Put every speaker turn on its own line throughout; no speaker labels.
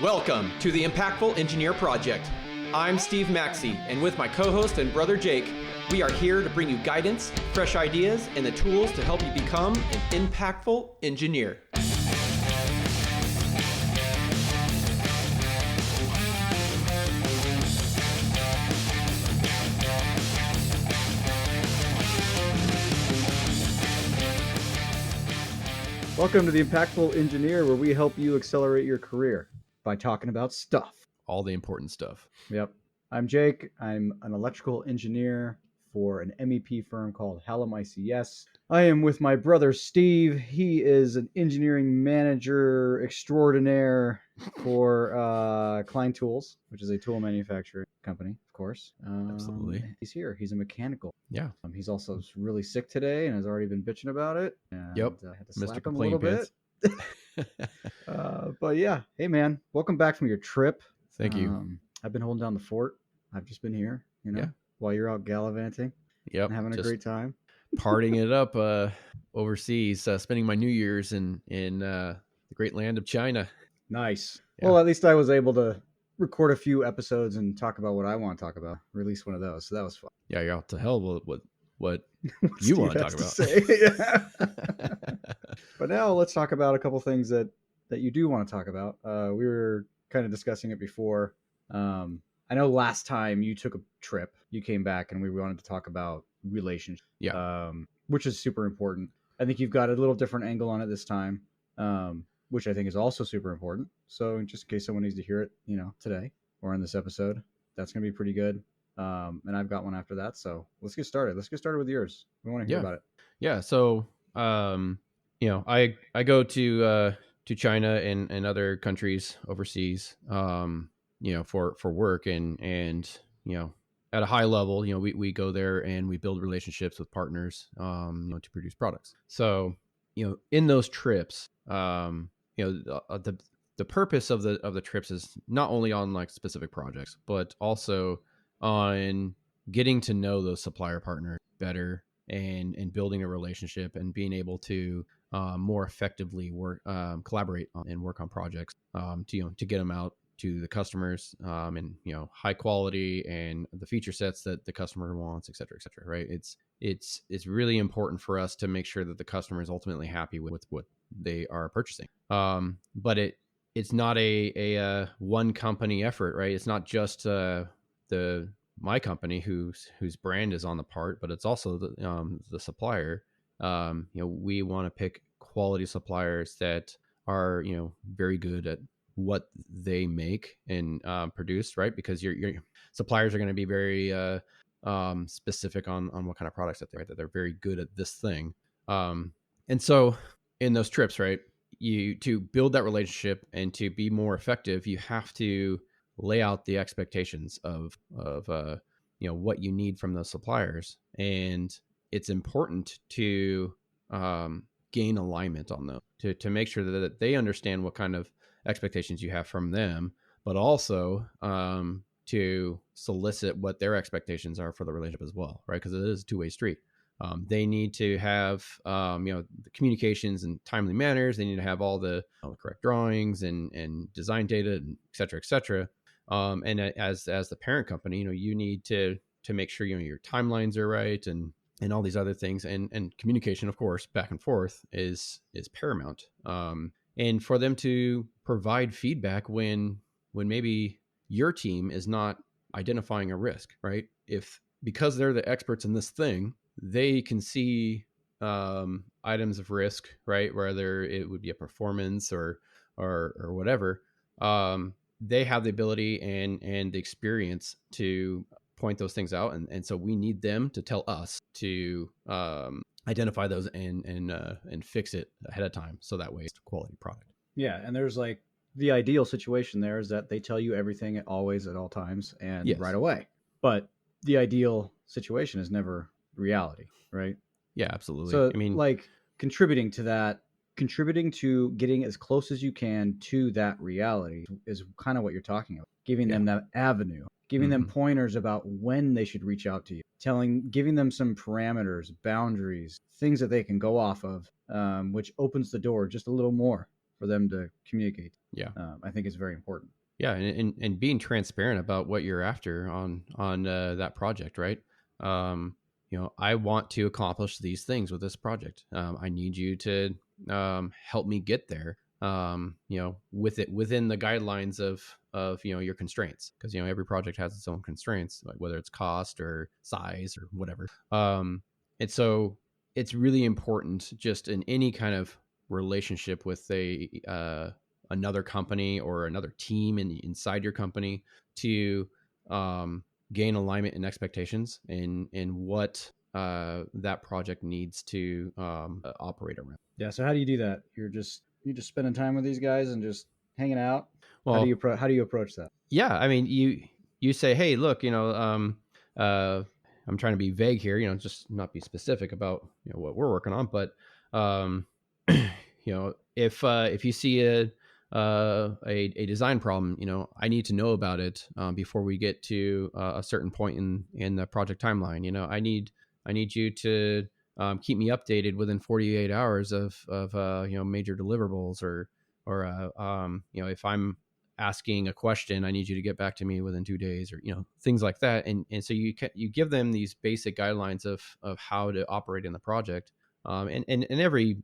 Welcome to the Impactful Engineer Project. I'm Steve Maxey, and with my co-host and brother Jake, we are here to bring you guidance, fresh ideas, and the tools to help you become an impactful engineer.
Welcome to the Impactful Engineer, where we help you accelerate your career by talking about stuff.
All the important stuff.
Yep. I'm Jake. I'm an electrical engineer for an MEP firm called Hallam ICS. I am with my brother Steve. He is an engineering manager extraordinaire for Klein Tools, which is a tool manufacturing company, of course.
Absolutely.
He's here. He's a mechanical.
Yeah.
He's also really sick today and has already been bitching about it. And,
Yep.
Had to
Mr.
slap him a
Complain
little
Pants.
bit. But yeah, hey man, welcome back from your trip.
Thank you.
I've been holding down the fort. I've just been here,
Yeah.
while you're out gallivanting
Yep.
and having a
Just
great time.
partying it up overseas, spending my New Year's in the great land of China.
Nice.
Yeah.
Well, at least I was able to record a few episodes and talk about what I want to talk about. Release one of those, so that was fun.
Yeah, you're out to hell with what
What
you
Steve
want to
has
talk about.
say. Yeah. But now let's talk about a couple things that you do want to talk about. We were kind of discussing it before. I know last time you took a trip, you came back and we wanted to talk about relationships.
Yeah.
Which is super important. I think you've got a little different angle on it this time, which I think is also super important. So just in case someone needs to hear it, today or in this episode, that's going to be pretty good. And I've got one after that. So let's get started. Let's get started with yours. We want to hear about it.
Yeah. So, I go to China and other countries overseas, for work and at a high level, we go there and we build relationships with partners, to produce products. So, in those trips, the purpose of the trips is not only on like specific projects, but also on getting to know those supplier partners better and building a relationship and being able to more effectively work, collaborate and work on projects to get them out to the customers and high quality and the feature sets that the customer wants, et cetera, right? It's really important for us to make sure that the customer is ultimately happy with what they are purchasing. But it's not a one company effort, right? It's not just my company whose brand is on the part, but it's also the supplier. We want to pick quality suppliers that are very good at what they make and produce, right? Because your suppliers are going to be very specific on what kind of products that they're very good at this thing. And so in those trips, right, to build that relationship and to be more effective, you have to lay out the expectations of what you need from those suppliers. And it's important to gain alignment on those to make sure that they understand what kind of expectations you have from them, but also to solicit what their expectations are for the relationship as well, right? Because it is a two-way street. They need to have the communications in timely manners. They need to have all the correct drawings and design data, and et cetera, et cetera. And as the parent company, you need to make sure your timelines are right and all these other things, and communication, of course, back and forth is paramount. And for them to provide feedback when maybe your team is not identifying a risk, right? Because they're the experts in this thing, they can see items of risk, right? Whether it would be a performance or whatever. They have the ability and the experience to point those things out. And so we need them to tell us to identify those and fix it ahead of time. So that way it's a quality product.
Yeah. And there's like the ideal situation there is that they tell you everything always at all times and
Yes.
right away. But the ideal situation is never reality, right?
Yeah, absolutely.
So
I mean,
like contributing to getting as close as you can to that reality is kind of what you're talking about. Giving them that avenue, giving them pointers about when they should reach out to you, giving them some parameters, boundaries, things that they can go off of, which opens the door just a little more for them to communicate.
Yeah.
I think is very important.
Yeah, and being transparent about what you're after on that project, right? I want to accomplish these things with this project. I need you to help me get there. Within the guidelines of your constraints, because every project has its own constraints, like whether it's cost or size or whatever. And so it's really important, just in any kind of relationship with another company or another team inside your company, to gain alignment and expectations in what that project needs to operate around.
Yeah. So how do you do that? You're just spending time with these guys and just hanging out.
Well,
how do you approach that?
Yeah, I mean, you say, hey, look, I'm trying to be vague here, just not be specific about what we're working on, but if you see a design problem, I need to know about it before we get to a certain point in the project timeline. I need you to keep me updated within 48 hours of major deliverables, or if I'm asking a question, I need you to get back to me within 2 days, or things like that. And so you give them these basic guidelines of how to operate in the project. And every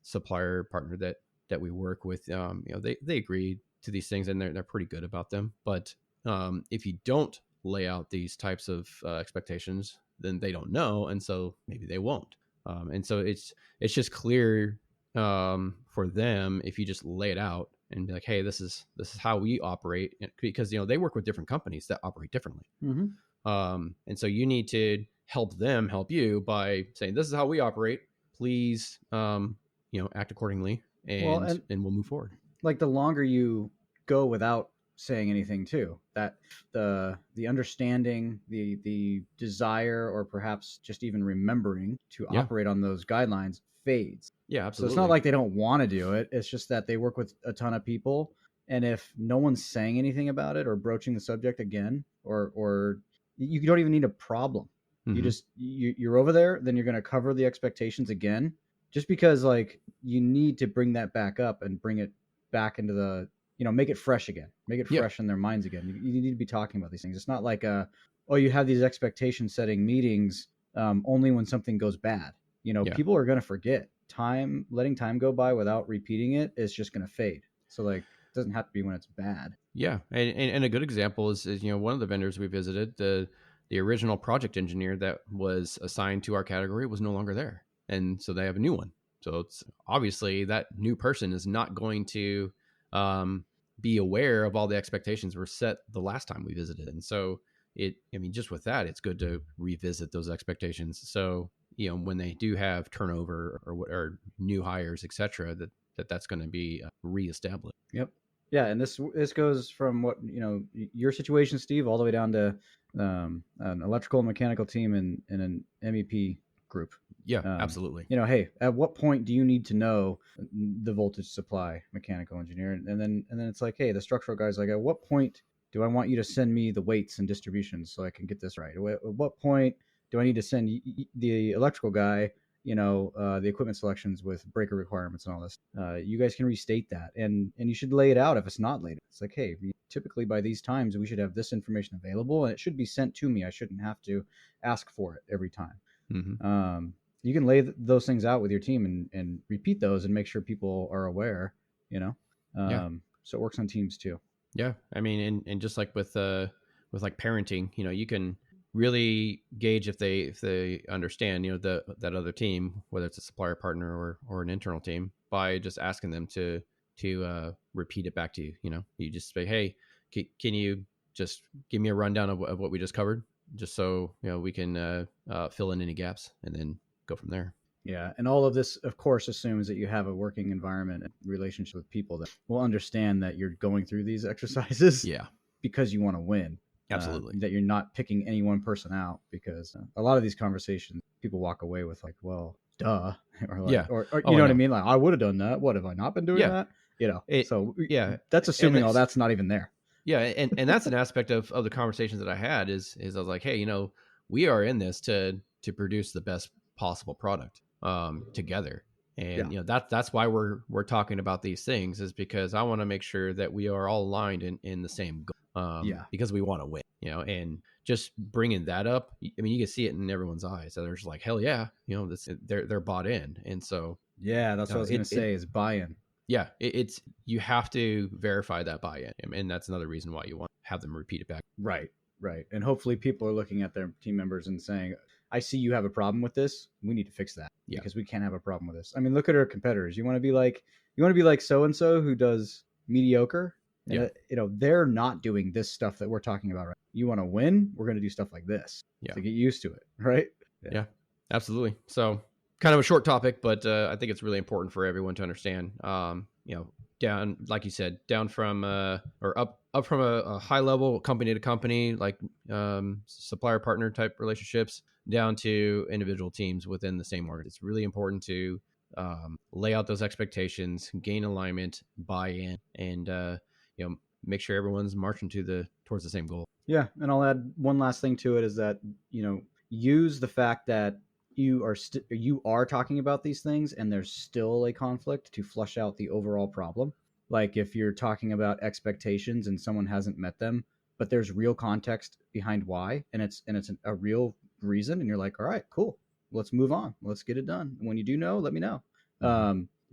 supplier partner that we work with, they agree to these things, and they're pretty good about them. But if you don't lay out these types of expectations, then they don't know, and so maybe they won't. And so it's just clear for them if you just lay it out and be like, hey, this is how we operate, because they work with different companies that operate differently.
Mm-hmm.
And so you need to help them help you by saying, this is how we operate. Please, act accordingly, and we'll move forward.
Like, the longer you go without saying anything too, that the understanding, the desire, or perhaps just even remembering to operate on those guidelines fades.
Yeah, absolutely.
So it's not like they don't want to do it. It's just that they work with a ton of people, and if no one's saying anything about it or broaching the subject again, or you don't even need a problem.
Mm-hmm.
You're over there, then you're going to cover the expectations again, just because like you need to bring that back up and bring it back into the, make it fresh again, make it fresh in their minds again. You need to be talking about these things. It's not like you have these expectation setting meetings only when something goes bad. People are going to forget. Letting time go by without repeating it is just going to fade. So like, it doesn't have to be when it's bad.
Yeah. And a good example is one of the vendors we visited, the original project engineer that was assigned to our category was no longer there. And so they have a new one. So it's obviously that new person is not going to be aware of all the expectations were set the last time we visited. And so just with that, it's good to revisit those expectations. So, when they do have turnover or new hires, et cetera, that's going to be reestablished.
Yep. Yeah. And this goes from what, your situation, Steve, all the way down to an electrical and mechanical team in an MEP group.
Yeah, absolutely.
Hey, at what point do you need to know the voltage supply, mechanical engineer? And then it's like, hey, the structural guy's like, at what point do I want you to send me the weights and distributions so I can get this right? At what point do I need to send the electrical guy, the equipment selections with breaker requirements and all this? You guys can restate that, and you should lay it out if it's not laid. It's like, hey, typically by these times we should have this information available, and it should be sent to me. I shouldn't have to ask for it every time.
Mm-hmm.
You can lay those things out with your team and repeat those and make sure people are aware. So it works on teams too.
Yeah, I mean, and just like with like parenting, you can really gauge if they understand, that other team, whether it's a supplier partner or an internal team, by just asking them to repeat it back to you. You just say, hey, can you just give me a rundown of what we just covered, just so we can fill in any gaps, and then go from there.
Yeah, and all of this, of course, assumes that you have a working environment and relationship with people that will understand that you're going through these exercises.
Yeah,
because you want to win.
Absolutely.
That you're not picking any one person out, because a lot of these conversations, people walk away with like, well, duh. Or like, or you know what I mean? Like, I would have done that. What, have I not been doing that? That's assuming all that's not even there.
Yeah. And that's an aspect of the conversations that I had is I was like, hey, we are in this to produce the best possible product together. And that's why we're talking about these things, is because I want to make sure that we are all aligned in the same goal. Because we want to win, and just bringing that up. I mean, you can see it in everyone's eyes. So they're just like, hell yeah, they're bought in. And so
that's what I was going to say is buy-in.
Yeah, it's you have to verify that buy-in, and that's another reason why you want to have them repeat it back.
Right. And hopefully people are looking at their team members and saying, I see you have a problem with this. We need to fix that because we can't have a problem with this. I mean, look at our competitors. You want to be like so-and-so who does mediocre.
Yeah.
They're not doing this stuff that we're talking about, right? You want to win? We're going to do stuff like this to get used to it. Right.
Yeah, absolutely. So kind of a short topic, but I think it's really important for everyone to understand, down, like you said, down from or up from a high level company to company, like supplier partner type relationships, down to individual teams within the same org. It's really important to lay out those expectations, gain alignment, buy in, and make sure everyone's marching towards the same goal.
Yeah, and I'll add one last thing to it is that use the fact that you are talking about these things and there's still a conflict to flush out the overall problem. Like if you're talking about expectations and someone hasn't met them, but there's real context behind why, and it's a real reason, and you're like, all right, cool, let's move on, let's get it done. And when you do know, let me know.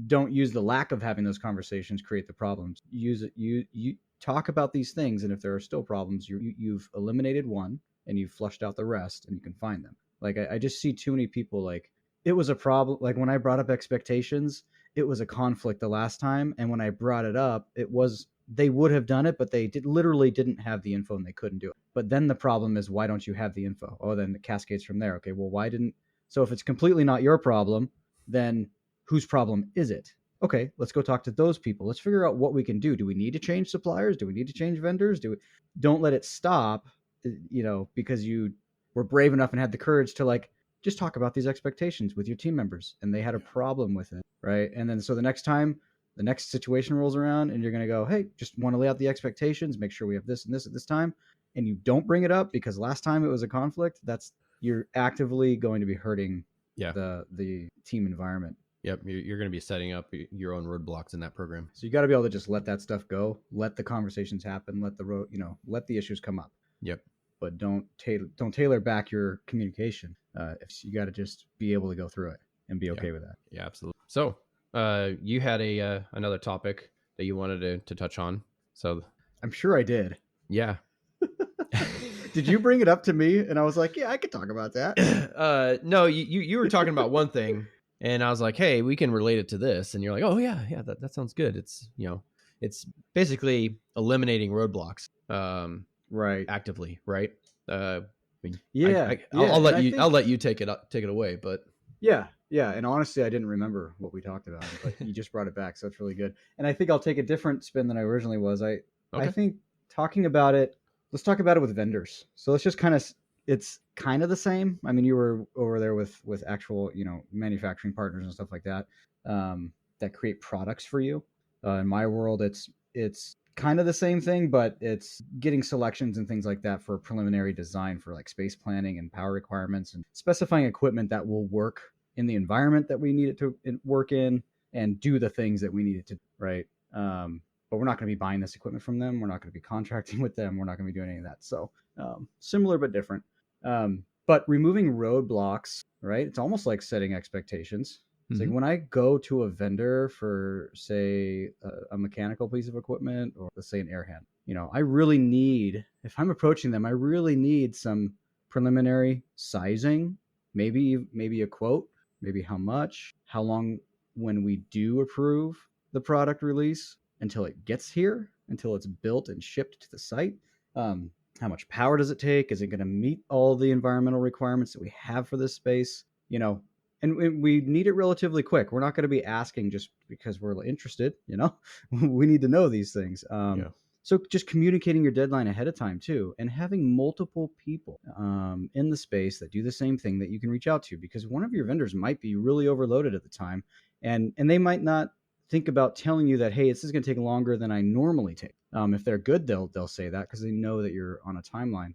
Don't use the lack of having those conversations create the problems. Use it. You talk about these things, and if there are still problems, you've eliminated one and you've flushed out the rest, and you can find them. Like I just see too many people like it was a problem. Like when I brought up expectations, it was a conflict the last time, and when I brought it up, they would have done it, but they literally didn't have the info and they couldn't do it. But then the problem is, why don't you have the info? Oh, then it cascades from there. Okay, well, so if it's completely not your problem, then whose problem is it? Okay, let's go talk to those people. Let's figure out what we can do. Do we need to change suppliers? Do we need to change vendors? Don't let it stop, because you were brave enough and had the courage to just talk about these expectations with your team members and they had a problem with it. Right. And then so the next time the next situation rolls around and you're going to go, hey, just want to lay out the expectations, make sure we have this and this at this time. And you don't bring it up because last time it was a conflict. You're actively going to be hurting the team environment.
Yep. You're going to be setting up your own roadblocks in that program.
So you got to be able to just let that stuff go, let the conversations happen, let the issues come up.
Yep.
But don't tailor back your communication. If you got to just be able to go through it and be okay with that.
Yeah, absolutely. So you had another topic that you wanted to touch on. So
I'm sure I did.
Yeah.
Did you bring it up to me? And I was like, yeah, I could talk about that.
No, you were talking about one thing, and I was like, hey, we can relate it to this. And you're like, oh yeah, that sounds good. It's it's basically eliminating roadblocks.
Right.
Actively, right?
I'll
let you take it away, but
yeah. And honestly, I didn't remember what we talked about, but you just brought it back, so it's really good. And I think I'll take a different spin than I originally was. I think talking about it, let's talk about it with vendors. So let's just it's kind of the same. I mean, you were over there with actual, manufacturing partners and stuff like that, that create products for you. In my world, it's kind of the same thing, but it's getting selections and things like that for preliminary design for like space planning and power requirements and specifying equipment that will work in the environment that we need it to work in and do the things that we need it to, right? But we're not going to be buying this equipment from them. We're not going to be contracting with them. We're not going to be doing any of that. So similar but different. But removing roadblocks, right? It's almost like setting expectations. It's like when I go to a vendor for, say, a mechanical piece of equipment, or let's say an air hand, I really need, if I'm approaching them, I really need some preliminary sizing, maybe a quote, maybe how much, how long when we do approve the product release until it gets here, until it's built and shipped to the site. How much power does it take? Is it going to meet all the environmental requirements that we have for this space? And we need it relatively quick. We're not going to be asking just because we're interested, we need to know these things. So just communicating your deadline ahead of time too, and having multiple people in the space that do the same thing that you can reach out to, because one of your vendors might be really overloaded at the time, and they might not think about telling you that, hey, this is going to take longer than I normally take. If they're good, they'll say that because they know that you're on a timeline.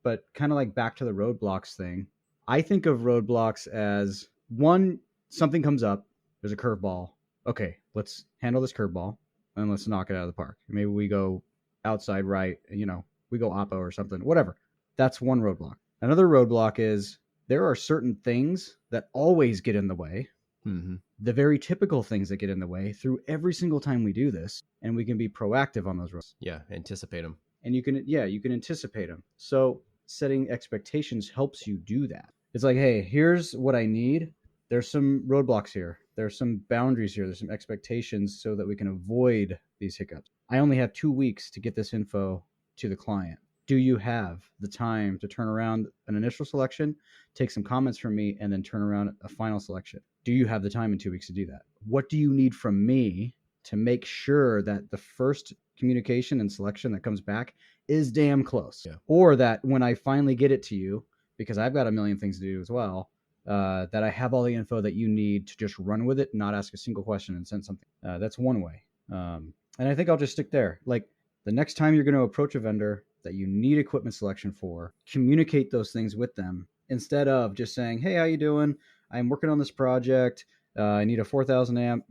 But kind of like back to the roadblocks thing, I think of roadblocks as one, something comes up there's a curveball. Okay, let's handle this curveball and let's knock it out of the park. Maybe we go outside right, we go oppo or something, whatever. That's one roadblock. Another roadblock is there are certain things that always get in the way, the very typical things that get in the way through every single time we do this, and we can be proactive on those roads.
Yeah, anticipate them.
And you can anticipate them. So setting expectations helps you do that. It's like, hey, here's what I need. There's some roadblocks here. There's some boundaries here. There's some expectations so that we can avoid these hiccups. I only have 2 weeks to get this info to the client. Do you have the time to turn around an initial selection, take some comments from me, and then turn around a final selection? Do you have the time in 2 weeks to do that? What do you need from me to make sure that the first communication and selection that comes back is damn close?
Yeah.
Or that when I finally get it to you, because I've got a million things to do as well, that I have all the info that you need to just run with it, not ask a single question and send something. That's one way. And I think I'll just stick there. Like, the next time you're going to approach a vendor that you need equipment selection for, communicate those things with them instead of just saying, hey, how you doing? I'm working on this project. I need a 4,000 amp,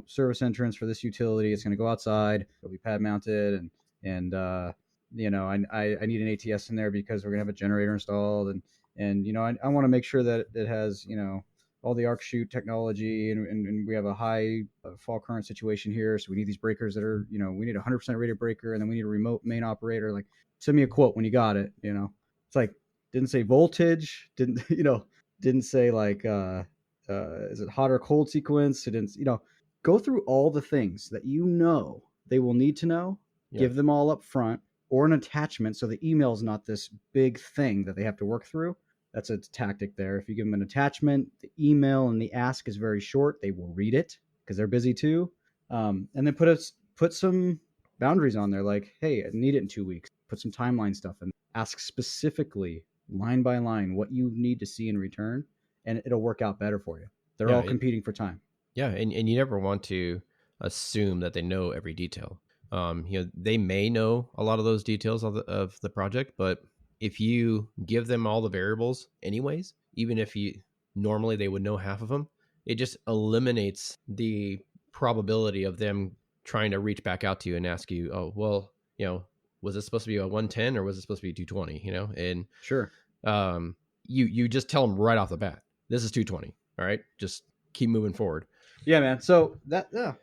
service entrance for this utility. It's going to go outside. It'll be pad mounted, and I need an ATS in there because we're going to have a generator installed, and I want to make sure that it has all the arc shoot technology, and we have a high fall current situation here, so we need these breakers that are we need a 100% rated breaker, and then we need a remote main operator. Like, send me a quote when you got it. It's like, didn't say voltage, didn't say like is it hot or cold sequence? It didn't, go through all the things that they will need to know. Yeah. Give them all up front, or an attachment, so the email is not this big thing that they have to work through. That's a tactic there. If you give them an attachment, the email and the ask is very short. They will read it because they're busy too. And then put some boundaries on there, like, hey, I need it in 2 weeks. Put some timeline stuff and ask specifically, line by line, what you need to see in return, and it'll work out better for you. They're all competing for time.
Yeah, and you never want to assume that they know every detail. They may know a lot of those details of the project, but if you give them all the variables anyways, even if normally they would know half of them, it just eliminates the probability of them trying to reach back out to you and ask you, oh, well, was it supposed to be a 110 or was it supposed to be 220? And
sure.
You just tell them right off the bat, this is 220. All right. Just keep moving forward.
Yeah, man. So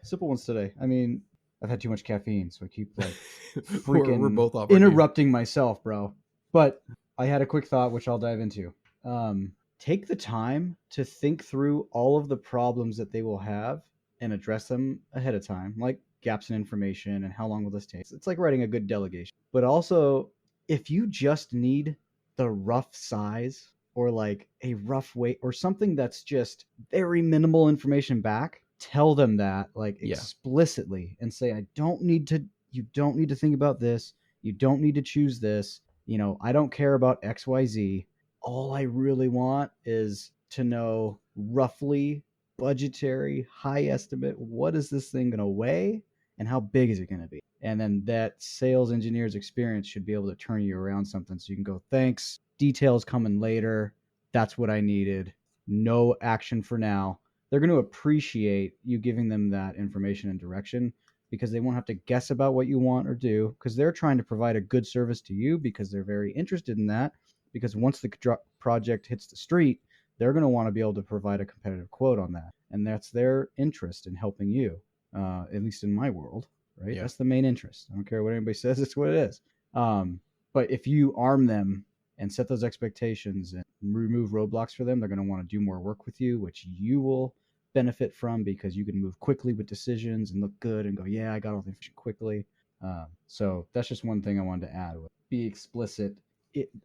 simple ones today. I mean, I've had too much caffeine, so I keep like freaking
we're both
interrupting myself, bro. But I had a quick thought, which I'll dive into. Take the time to think through all of the problems that they will have and address them ahead of time, like gaps in information and how long will this take. It's like writing a good delegation. But also, if you just need the rough size or like a rough weight or something that's just very minimal information back, tell them that explicitly and say, you don't need to think about this. You don't need to choose this. I don't care about XYZ. All I really want is to know roughly budgetary, high estimate, what is this thing going to weigh and how big is it going to be? And then that sales engineer's experience should be able to turn you around something so you can go, thanks, details coming later. That's what I needed. No action for now. They're going to appreciate you giving them that information and direction because they won't have to guess about what you want or do because they're trying to provide a good service to you because they're very interested in that. Because once the project hits the street, they're going to want to be able to provide a competitive quote on that. And that's their interest in helping you, at least in my world, right? Yeah. That's the main interest. I don't care what anybody says. It's what it is. But if you arm them and set those expectations and remove roadblocks for them, they're going to want to do more work with you, which you will benefit from because you can move quickly with decisions and look good and go, yeah, I got all the information quickly. So that's just one thing I wanted to add. Be explicit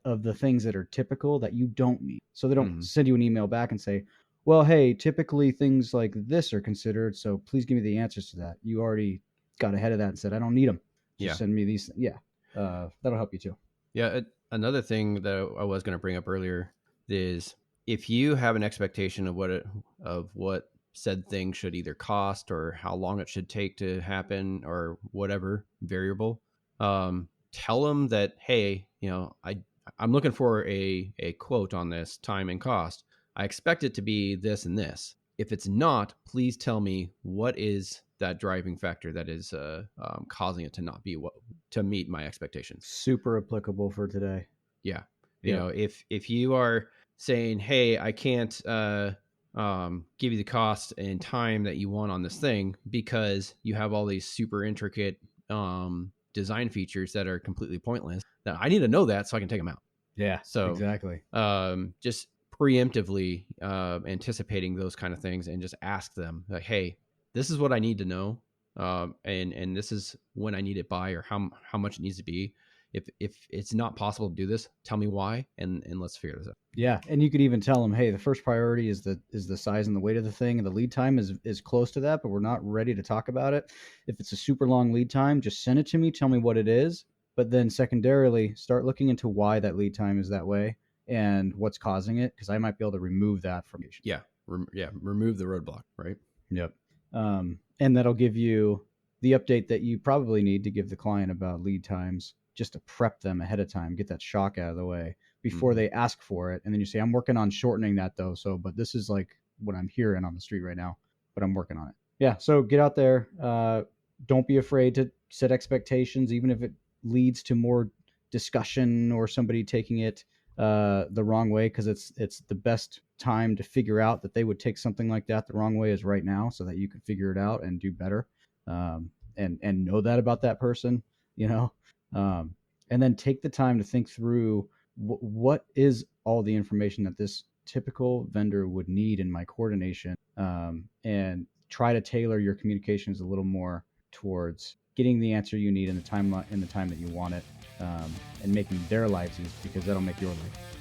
of the things that are typical that you don't need. So they don't send you an email back and say, well, hey, typically things like this are considered, so please give me the answers to that. You already got ahead of that and said, I don't need them. Just send me these. Yeah. That'll help you too.
Yeah. Another thing that I was going to bring up earlier is if you have an expectation of what said thing should either cost or how long it should take to happen or whatever variable, tell them that, hey, I'm looking for a quote on this time and cost. I expect it to be this and this. If it's not, please tell me what is that driving factor that is causing it to not be to meet my expectations.
Super applicable for today.
Yeah. You know, if you are saying, hey, I can't give you the cost and time that you want on this thing because you have all these super intricate design features that are completely pointless, then I need to know that so I can take them out.
Yeah.
So
exactly.
Just preemptively anticipating those kind of things and just ask them like, hey, this is what I need to know. And this is when I need it by, or how much it needs to be. If it's not possible to do this, tell me why, and let's figure this out.
Yeah, and you could even tell them, hey, the first priority is the size and the weight of the thing, and the lead time is close to that, but we're not ready to talk about it. If it's a super long lead time, just send it to me, tell me what it is, but then secondarily, start looking into why that lead time is that way and what's causing it, because I might be able to remove that from you.
Yeah, remove the roadblock, right?
Yep. And that'll give you the update that you probably need to give the client about lead times, just to prep them ahead of time, get that shock out of the way before they ask for it. And then you say, I'm working on shortening that though. So, but this is like what I'm hearing on the street right now, but I'm working on it. Yeah. So get out there. Don't be afraid to set expectations, even if it leads to more discussion or somebody taking it the wrong way, because it's the best time to figure out that they would take something like that the wrong way is right now, so that you can figure it out and do better, and know that about that person, you know. And then take the time to think through what is all the information that this typical vendor would need in my coordination, and try to tailor your communications a little more towards getting the answer you need in the time that you want it, and making their lives easy, because that'll make your life